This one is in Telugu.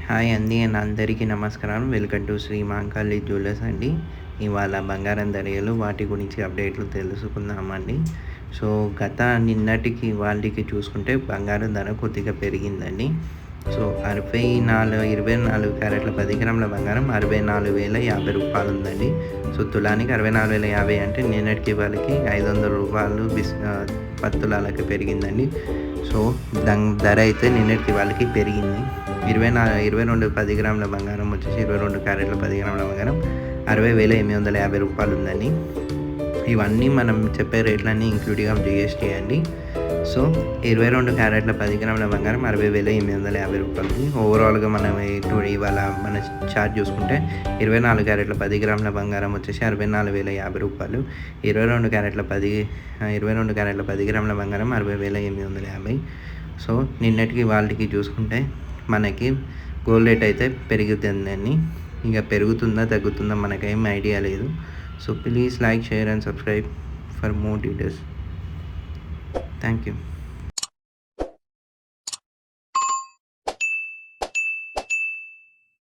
హాయ్ అండి అండ్ అందరికీ నమస్కారం. Welcome to Shri Mahankali jewellers అండి. ఇవాళ బంగారం ధరలు వాటి గురించి అప్డేట్లు తెలుసుకుందామండి. సో నిన్నటికి ఇవాళకి చూసుకుంటే బంగారం ధర కొద్దిగా పెరిగిందండి. సో 24 క్యారెట్ల 10 గ్రాముల బంగారం 64,050 రూపాయలు ఉందండి. సో తులానికి 64,050 అంటే నిన్నటికి ఇవాళకి 500 రూపాయలు 10 తులాలకి పెరిగిందండి. సో దాని ధర అయితే నిన్నటికి ఇవాళకి పెరిగింది. 22 10 గ్రాముల బంగారం వచ్చేసి 22 క్యారెట్ల 10 గ్రాముల బంగారం 60,850 రూపాయలు ఉందండి. ఇవన్నీ మనం చెప్పే రేట్లన్నీ ఇంక్లూడింగ్ ఆఫ్ జిఎస్టీ అండి. సో 22 క్యారెట్ల 10 గ్రాముల బంగారం 60,850 రూపాయలు. ఓవరాల్గా మనం ఇవాళ మన చార్ట్ చూసుకుంటే 24 క్యారెట్ల 10 గ్రాముల బంగారం వచ్చేసి 64,050 రూపాయలు. 22 క్యారెట్ల 10 గ్రాముల బంగారం 60,850. సో నిన్నటికి వాళ్ళకి చూసుకుంటే మనకి గోల్డ్ రేట్ అయితే పెరుగుతుందని, ఇక పెరుగుతుందా తగ్గుతుందా మనకేం ఐడియా లేదు. So please like, share and subscribe for more details. Thank you.